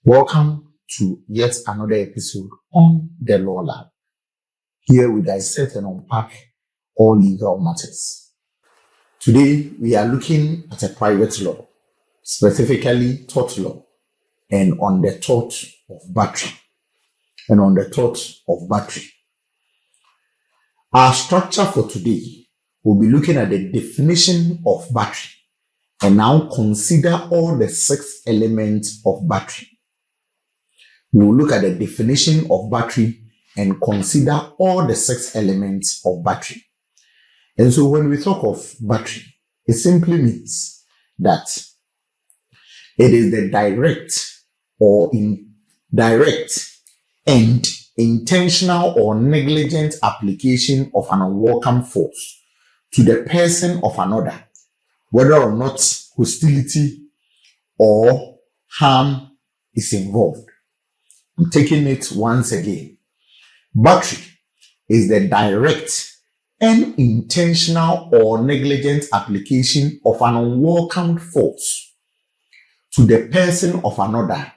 Welcome to yet another episode on the Law Lab. Here we dissect and unpack all legal matters. Today we are looking at a private law, specifically tort law, and on the tort of battery. Our structure for today will be looking at the definition of battery and now consider all the 6 elements of battery. We will look at the definition of battery and consider all the 6 elements of battery. And so when we talk of battery, it simply means that it is the direct or indirect and intentional or negligent application of an unwelcome force to the person of another, whether or not hostility or harm is involved. I'm taking it once again. Battery is the direct and intentional or negligent application of an unwelcome force to the person of another,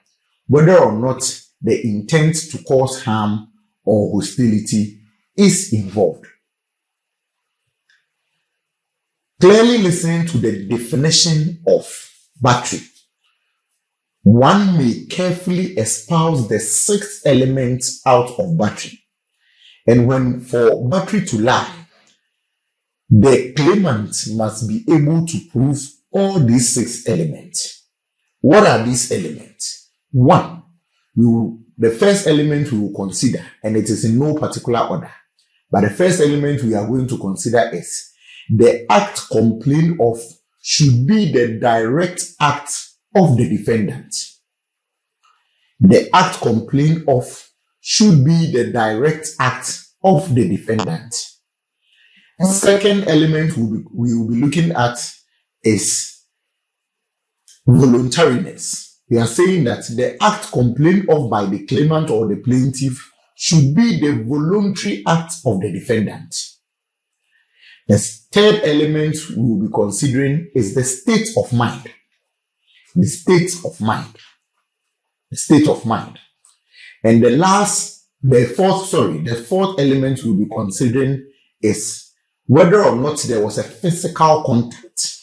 whether or not the intent to cause harm or hostility is involved. Clearly listening to the definition of battery, one may carefully espouse the 6 elements out of battery. And when for battery to lie, the claimant must be able to prove all these 6 elements. What are these elements? 1, the first element we will consider, and it is in no particular order, but the first element we are going to consider is the act complained of should be the direct act of the defendant. The act complained of should be the direct act of the defendant. The second element we will be looking at is voluntariness. We are saying that the act complained of by the claimant or the plaintiff should be the voluntary act of the defendant. The third element we will be considering is the state of mind. The state of mind. And the fourth element we'll be considering is whether or not there was a physical contact.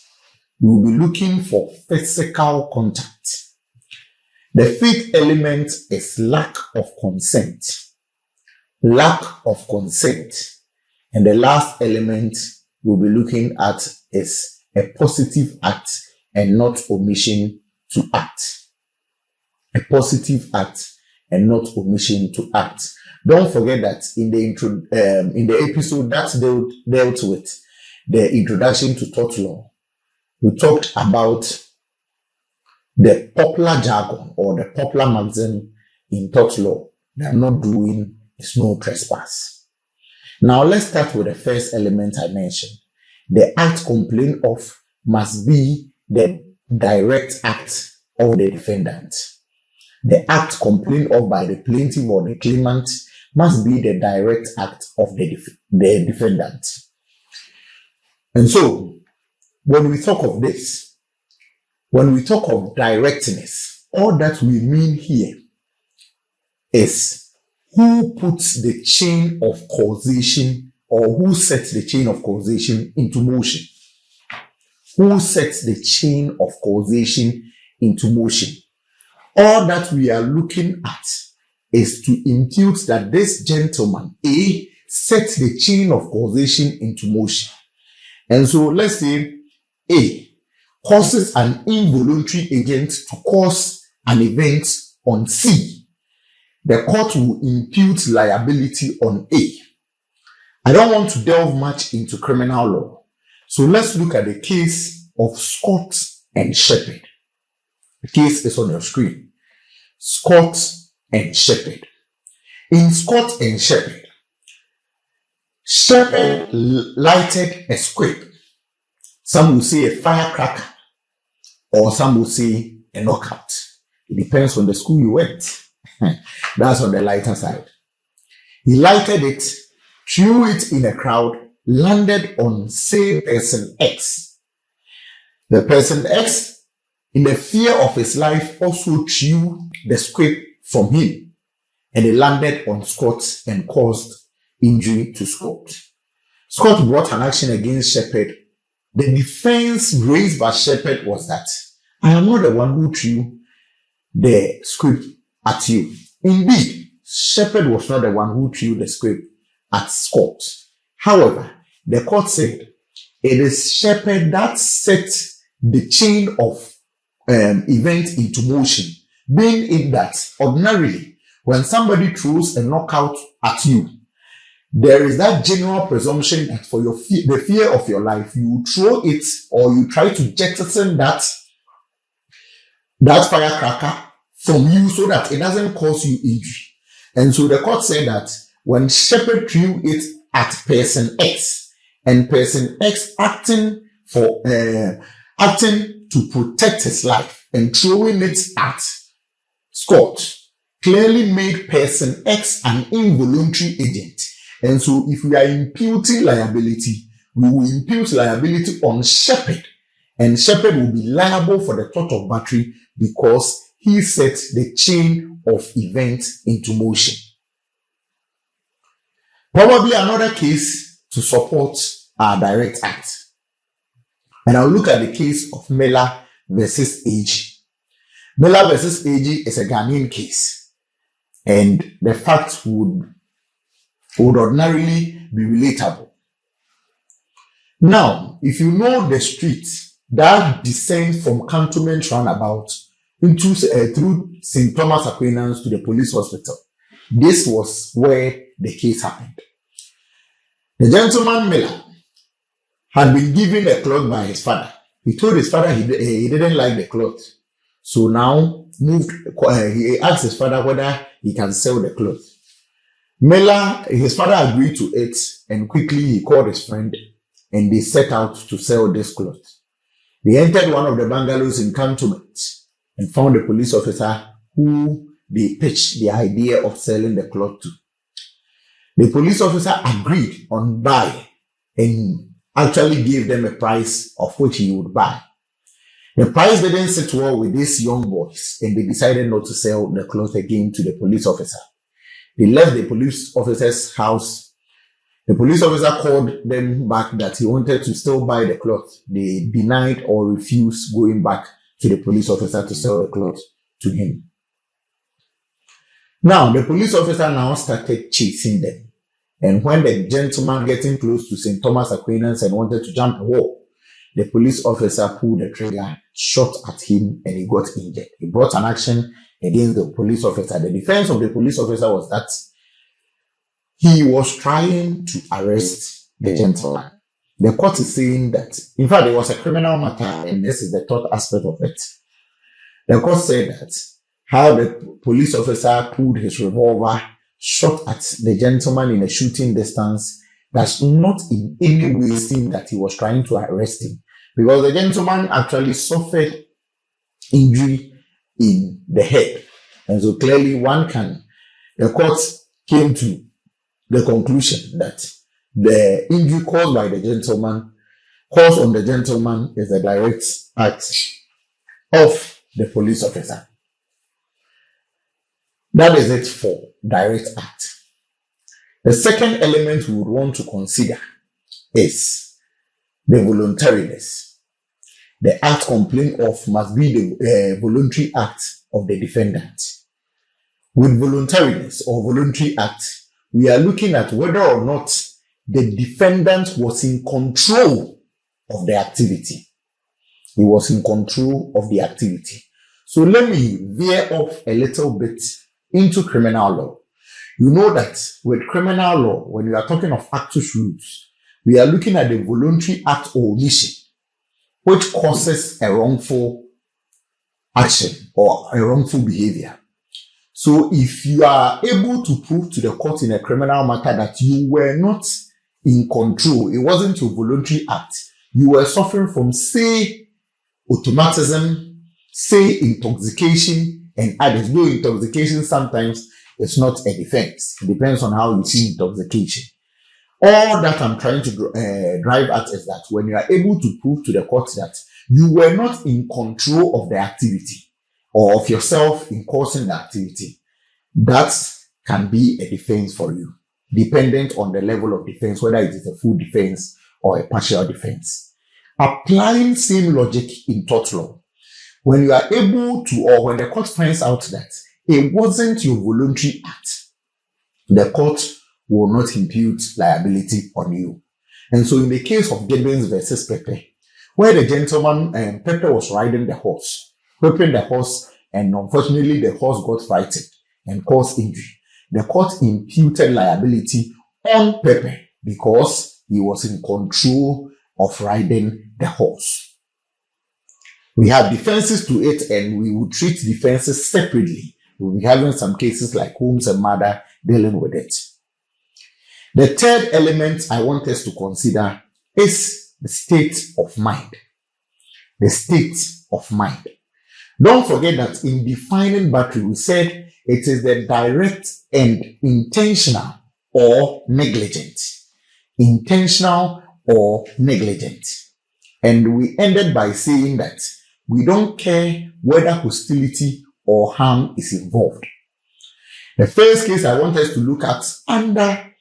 We'll be looking for physical contact. The fifth element is lack of consent. And the last element we'll be looking at is a positive act and not omission to act. A positive act and not omission to act. Don't forget that in the episode that dealt with the introduction to tort law, we talked about the popular jargon or the popular maxim in tort law that not doing is no trespass. Now let's start with the first element I mentioned. The act complained of must be the direct act of the defendant. The act complained of by the plaintiff or the claimant must be the direct act of the defendant. And so, when we talk of this, when we talk of directness, all that we mean here is who puts the chain of causation or who sets the chain of causation into motion. Who sets the chain of causation into motion? All that we are looking at is to impute that this gentleman, A, sets the chain of causation into motion. And so let's say A causes an involuntary agent to cause an event on C. The court will impute liability on A. I don't want to delve much into criminal law. So let's look at the case of Scott and Shepherd. The case is on your screen. Scott and Shepherd. In Scott and Shepherd, Shepherd lighted a squib. Some will say a firecracker, or some will say a knockout. It depends on the school you went. That's on the lighter side. He lighted it, threw it in a crowd, landed on, say, person X. The person X in the fear of his life, also threw the scrip from him, and it landed on Scott and caused injury to Scott. Scott brought an action against Shepherd. The defense raised by Shepherd was that I am not the one who threw the scrip at you. Indeed, Shepherd was not the one who threw the scrip at Scott. However, the court said it is Shepherd that set the chain of events into motion, being it that ordinarily when somebody throws a knockout at you, there is that general presumption that for the fear of your life, you throw it or you try to jettison that firecracker from you so that it doesn't cause you injury. And so the court said that when Shepherd threw it at person X, and person X acting to protect his life and throwing it at Scott, clearly made person X an involuntary agent. And so if we are imputing liability, we will impute liability on Shepherd, and Shepherd will be liable for the tort of battery because he set the chain of events into motion. Probably another case to support our direct act. And I'll look at the case of Miller versus AG. Miller versus AG is a Ghanaian case, and the facts would ordinarily be relatable. Now, if you know the street that descends from Cantonment roundabout into through St. Thomas Aquinas to the police hospital, this was where the case happened. The gentleman Miller had been given a cloth by his father. He told his father he didn't like the cloth, so now he asked his father whether he can sell the cloth. Miller, his father agreed to it, and quickly he called his friend and they set out to sell this cloth. They entered one of the bungalows in Cantonment and found a police officer who they pitched the idea of selling the cloth to. The police officer agreed on buy and actually gave them a price of which he would buy. The price didn't sit well with these young boys, and they decided not to sell the cloth again to the police officer. They left the police officer's house. The police officer called them back that he wanted to still buy the cloth. They denied or refused going back to the police officer to sell the cloth to him. Now, the police officer now started chasing them. And when the gentleman getting close to St. Thomas Aquinas and wanted to jump a wall, the police officer pulled the trigger, shot at him, and he got injured. He brought an action against the police officer. The defense of the police officer was that he was trying to arrest the gentleman. The court is saying that, in fact, it was a criminal matter, and this is the third aspect of it. The court said that how the police officer pulled his revolver, shot at the gentleman in a shooting distance, does not in any way seem that he was trying to arrest him, because the gentleman actually suffered injury in the head. And so clearly the court came to the conclusion that the injury caused on the gentleman is a direct act of the police officer. That is it for direct act. The second element we would want to consider is the voluntariness. The act complained of must be the voluntary act of the defendant. With voluntariness or voluntary act, we are looking at whether or not the defendant was in control of the activity. He was in control of the activity. So let me veer off a little bit into criminal law. You know that with criminal law, when we are talking of actus reus, we are looking at the voluntary act or omission, which causes a wrongful action or a wrongful behavior. So if you are able to prove to the court in a criminal matter that you were not in control, it wasn't your voluntary act, you were suffering from, say, automatism, say, intoxication, and others. Though intoxication sometimes is not a defense. It depends on how you see intoxication. All that I'm trying to drive at is that when you are able to prove to the court that You were not in control of the activity or of yourself in causing the activity. That can be a defense for you, dependent on the level of defense, whether it is a full defense or a partial defense. Applying same logic in tort law, when you are able to, or when the court finds out that it wasn't your voluntary act, the court will not impute liability on you. And so in the case of Gibbons versus Pepe, where the gentleman, Pepe was riding the horse, whipping the horse, and unfortunately the horse got frightened and caused injury. The court imputed liability on Pepe because he was in control of riding the horse. We have defenses to it, and we will treat defenses separately. We'll be having some cases like Holmes and Murder dealing with it. The third element I want us to consider is the state of mind. The state of mind. Don't forget that in defining battery, we said it is the direct and intentional or negligent. Intentional or negligent. And we ended by saying that we don't care whether hostility or harm is involved. The first case I want us to look at under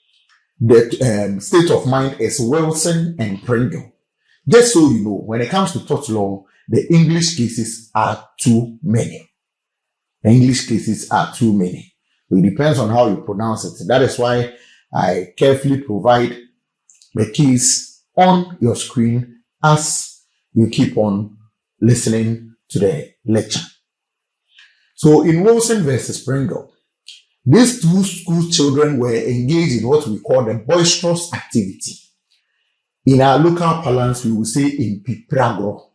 the state of mind is Wilson and Pringle. Just so you know, when it comes to tort law, the English cases are too many. The English cases are too many. It depends on how you pronounce it. That is why I carefully provide the case on your screen as you keep on listening to the lecture. So in Wilson versus Pringle, these two school children were engaged in what we call the boisterous activity. In our local parlance, we will say in pipragro.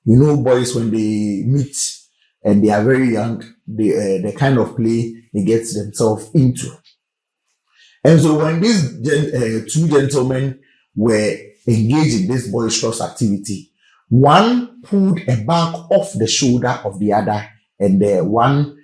You know, boys, when they meet and they are very young, the kind of play they get themselves into. And so when these two gentlemen were engaged in this boisterous activity, one pulled a bag off the shoulder of the other, and the one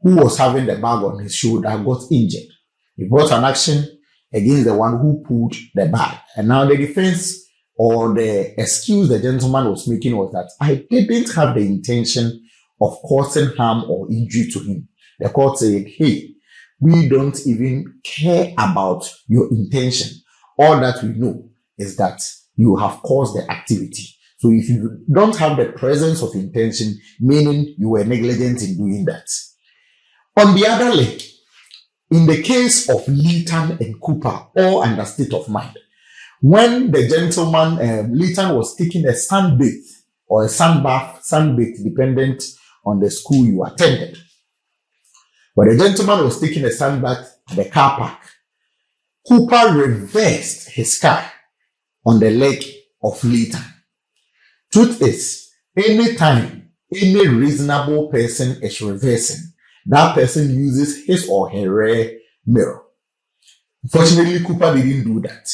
who was having the bag on his shoulder got injured. He brought an action against the one who pulled the bag. And now the defense or the excuse the gentleman was making was that I didn't have the intention of causing harm or injury to him. The court said, hey, we don't even care about your intention. All that we know is that you have caused the activity. So if you don't have the presence of intention, meaning you were negligent in doing that. On the other leg, in the case of Leighton and Cooper, all under state of mind, when the gentleman, Leighton, was taking a sunbath or a sunbath, dependent on the school you attended. But the gentleman was taking a sunbath at the car park. Cooper reversed his car on the leg of Leighton. Truth is, anytime any reasonable person is reversing, that person uses his or her rear mirror. Unfortunately, Cooper didn't do that.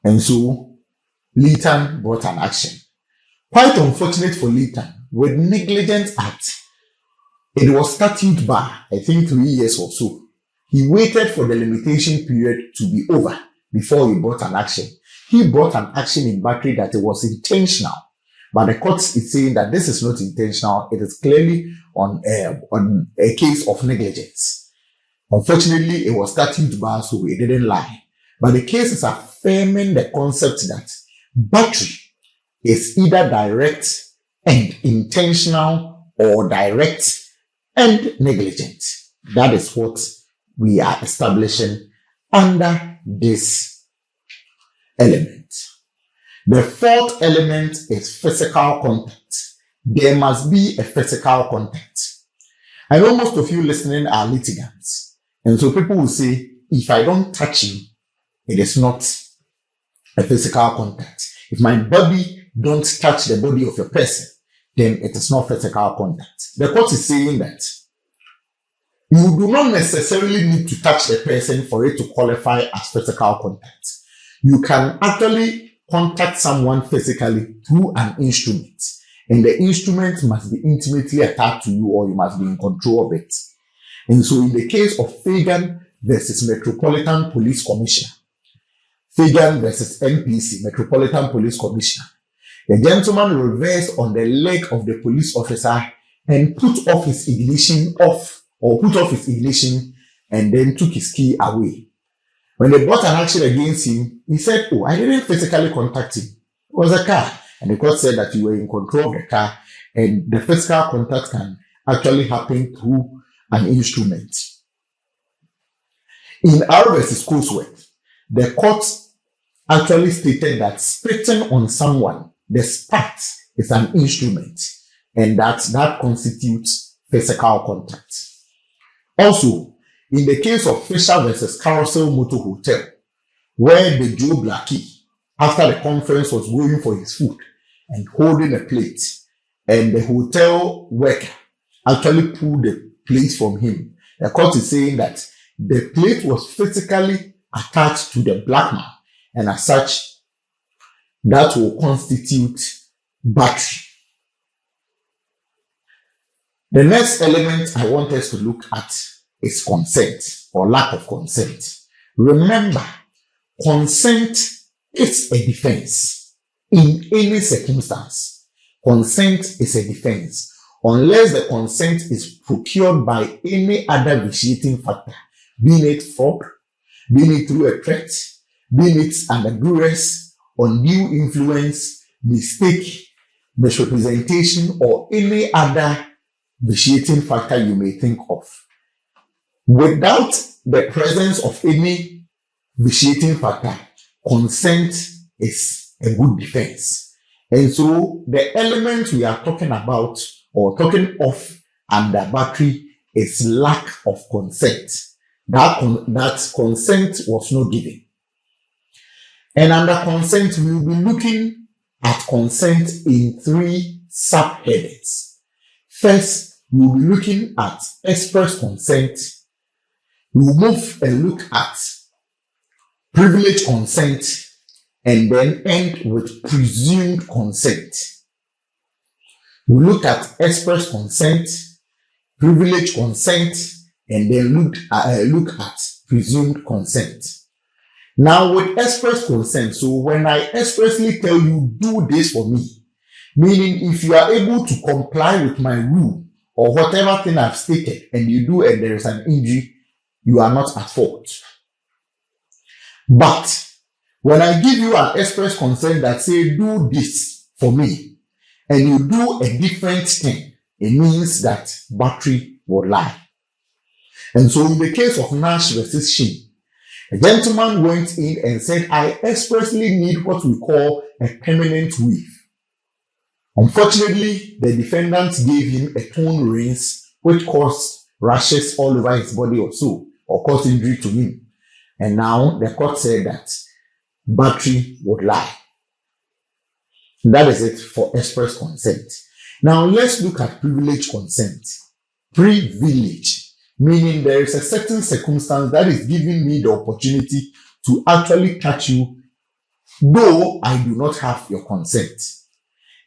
And so, Leighton brought an action. Quite unfortunate for Leighton, with negligent act, it was statute bar, I think 3 years or so. He waited for the limitation period to be over before he brought an action. He brought an action in battery that it was intentional. But the court is saying that this is not intentional. It is clearly on a case of negligence. Unfortunately, it was statute bar, so it didn't lie. But the case is affirming the concept that battery is either direct and intentional or direct and negligent. That is what we are establishing under this element. The fourth element is physical contact. There must be a physical contact. I know most of you listening are litigants. And so people will say, if I don't touch you, it is not a physical contact. If my body don't touch the body of a person, then it is not physical contact. The court is saying that you do not necessarily need to touch the person for it to qualify as physical contact. You can actually contact someone physically through an instrument, and the instrument must be intimately attached to you, or you must be in control of it. And so in the case of Fagan versus Metropolitan Police Commissioner, Fagan versus NPC, Metropolitan Police Commissioner, The gentleman reversed on the leg of the police officer and put off his ignition and then took his key away. When they brought an action against him, he said, "Oh, I didn't physically contact him. It was a car." And the court said that you were in control of the car, and the physical contact can actually happen through an instrument. In R versus Cosworth, the court actually stated that spitting on someone, the spat is an instrument, and that constitutes physical contact. Also, in the case of Fisher versus Carousel Motor Hotel, where the Joe Blackie, after the conference, was going for his food and holding a plate, and the hotel worker actually pulled the plate from him, the court is saying that the plate was physically attached to the black man, and as such, that will constitute battery. The next element I want us to look at is consent or lack of consent. Remember, consent is a defense in any circumstance. Consent is a defense unless the consent is procured by any other vitiating factor, being it fraud, being it through a threat, being it under duress, undue influence, mistake, misrepresentation, or any other vitiating factor you may think of. Without the presence of any vitiating factor, consent is a good defense. And so the element we are talking about or talking of under battery is lack of consent. That consent was not given. And under consent, we will be looking at consent in 3 subheadings. First, we will be looking at express consent. We will move and look at privilege consent, and then end with presumed consent. We look at express consent, privilege consent, and then look at presumed consent. Now, with express consent, so when I expressly tell you, do this for me, meaning if you are able to comply with my rule or whatever thing I've stated, and you do and there is an injury, you are not at fault. But when I give you an express consent that say, do this for me, and you do a different thing, it means that battery will lie. And so in the case of Nash versus Shin, a gentleman went in and said, I expressly need what we call a permanent weave. Unfortunately, the defendant gave him a torn rinse, which caused rashes all over his body or so, or caused injury to him. And now the court said that battery would lie. That is it for express consent. Now let's look at privilege consent. Privilege, meaning there is a certain circumstance that is giving me the opportunity to actually touch you, though I do not have your consent.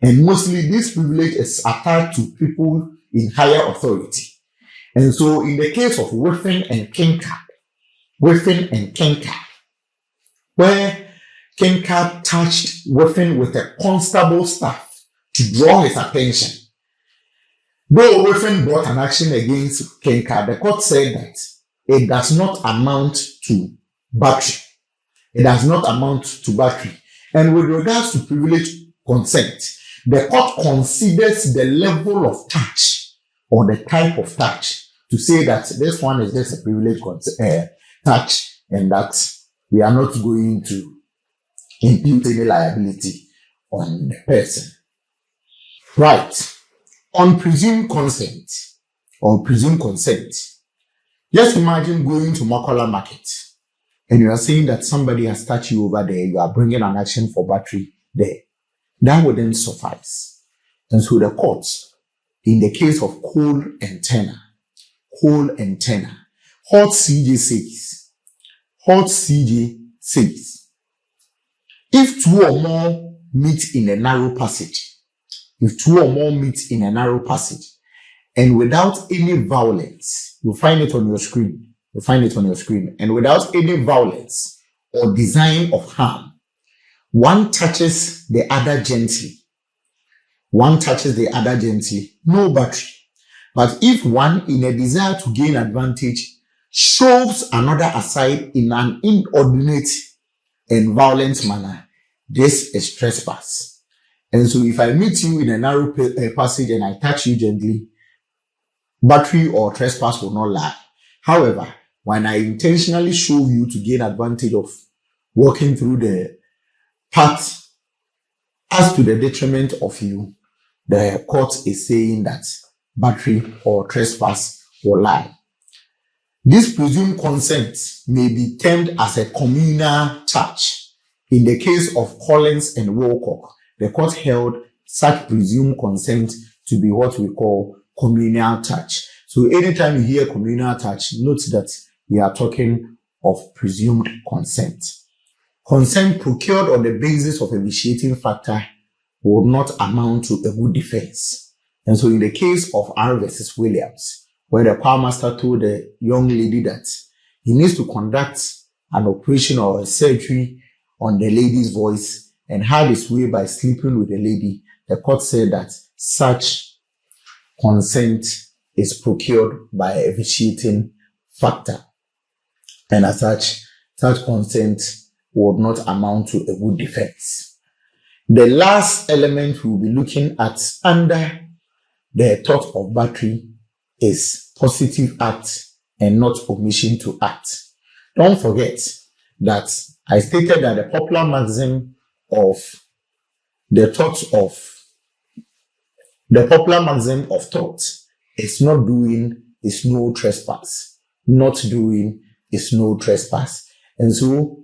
And mostly this privilege is attached to people in higher authority. And so in the case of Whiffin and Kinkard, where Kinkard touched Whiffin with a constable staff to draw his attention. Though Whiffin brought an action against Kinkard, the court said that it does not amount to battery. It does not amount to battery. And with regards to privilege consent, the court considers the level of touch or the type of touch to say that this one is just a privilege touch and that we are not going to impute any liability on the person. Right. On presumed consent or presumed consent, just imagine going to Makola Market and you are saying that somebody has touched you over there, you are bringing an action for battery there. That wouldn't suffice. And so the court, in the case of Cole and Turner, Hort CJ says, if two or more meet in a narrow passage, and without any violence, you'll find it on your screen, and without any violence or design of harm, one touches the other gently one touches the other gently, no battery. But if one, in a desire to gain advantage, shoves another aside in an inordinate and violent manner, this is trespass. And so if I meet you in a narrow passage and I touch you gently, battery or trespass will not lie. However, when I intentionally shove you to gain advantage of walking through the path as to the detriment of you, the court is saying that battery or trespass will lie. This presumed consent may be termed as a communal touch. In the case of Collins and Wilcock, the court held such presumed consent to be what we call communal touch. So anytime you hear communal touch, note that we are talking of presumed consent. Consent procured on the basis of a vitiating factor will not amount to a good defense. And so in the case of R versus Williams, where the choir master told the young lady that he needs to conduct an operation or a surgery on the lady's voice and had his way by sleeping with the lady, the court said that such consent is procured by a vitiating factor. And as such consent would not amount to a good defense. The last element we'll be looking at under the tort of battery is positive act and not omission to act. Don't forget that I stated that the popular maxim of tort is not doing is no trespass. Not doing is no trespass. And so,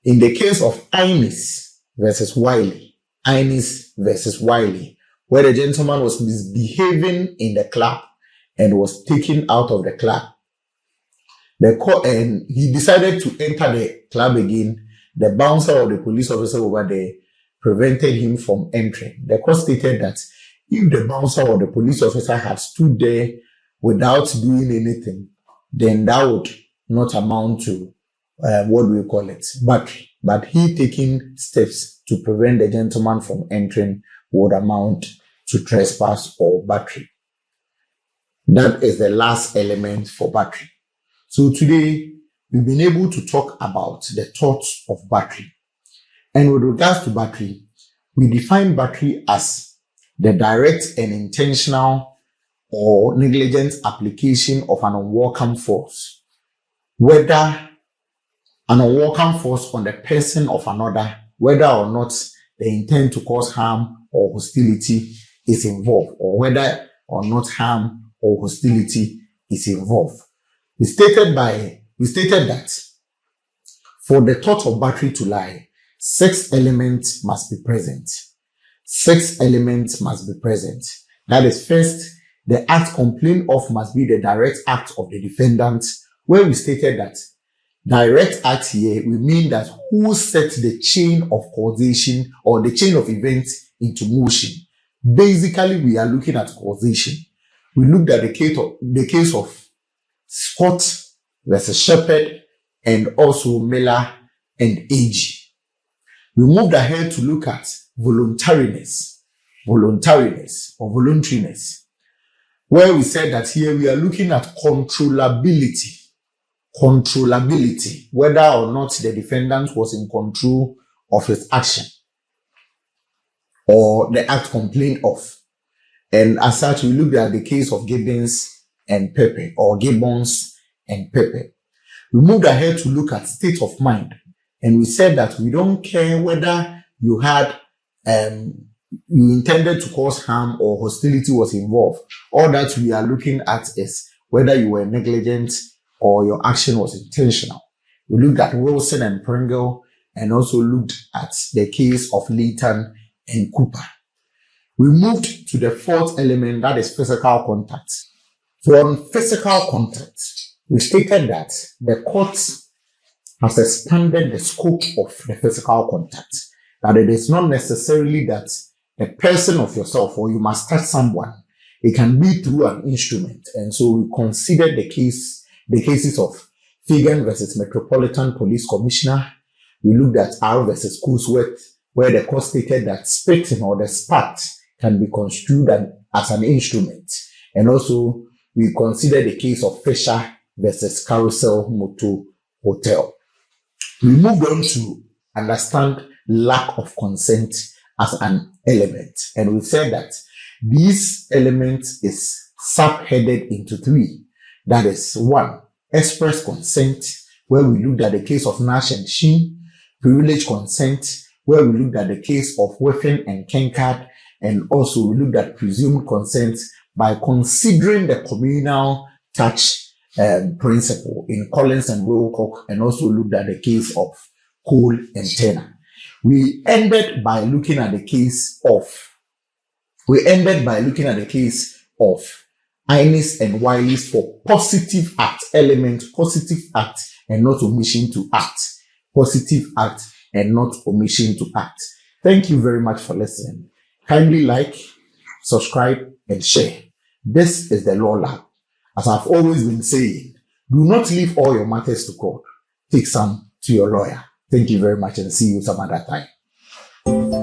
in the case of Innes versus Wiley, where the gentleman was misbehaving in the club and was taken out of the club, and he decided to enter the club again. The bouncer or the police officer over there prevented him from entering. The court stated that if the bouncer or the police officer had stood there without doing anything, then that would not amount to battery. But he taking steps to prevent the gentleman from entering would amount to trespass or battery. That is the last element for battery. So today, we've been able to talk about the tort of battery. And with regards to battery, we define battery as the direct and intentional or negligent application of an unwelcome force, whether an unwelcome force on the person of another, whether or not the intent to cause harm or hostility is involved, or whether or not harm or hostility is involved. We stated that for the tort of battery to lie, 6 elements must be present. 6 elements must be present. That is, first, the act complained of must be the direct act of the defendant, where we stated that direct act here, we mean that who set the chain of causation or the chain of events into motion. Basically, we are looking at causation. We looked at the case of Scott versus Shepherd and also Miller and Age. We moved ahead to look at voluntariness, where we said that here we are looking at controllability, whether or not the defendant was in control of his action or the act complained of. And as such, we looked at the case of Gibbons and Pepe, or Gibbons and Pepe. We moved ahead to look at state of mind. And we said that we don't care whether you had, you intended to cause harm or hostility was involved. All that we are looking at is whether you were negligent or your action was intentional. We looked at Wilson and Pringle and also looked at the case of Leighton and Cooper. We moved to the 4th element, that is physical contact. So on physical contact, we stated that the court has expanded the scope of the physical contact. That it is not necessarily that a person of yourself or you must touch someone. It can be through an instrument. And so we considered the cases of Fagan versus Metropolitan Police Commissioner. We looked at R versus Coolsworth, where the court stated that spitting or the spat can be construed as an instrument. And also, we consider the case of Fisher versus Carousel Motor Hotel. We moved on to understand lack of consent as an element. And we said that these elements is subheaded into three. That is, 1, express consent, where we looked at the case of Nash and Sheen; privilege consent, where we looked at the case of Whiffen and Kenkard; and also we looked at presumed consent by considering the communal touch principle in Collins and Wilcock, and also looked at the case of Cole and Turner. We ended by looking at the case of Innes and Wiley's for positive act, element, positive act, and not omission to act. Positive act and not omission to act. Thank you very much for listening. Kindly like, subscribe, and share. This is the Law Lab. As I've always been saying, do not leave all your matters to court. Take some to your lawyer. Thank you very much and see you some other time.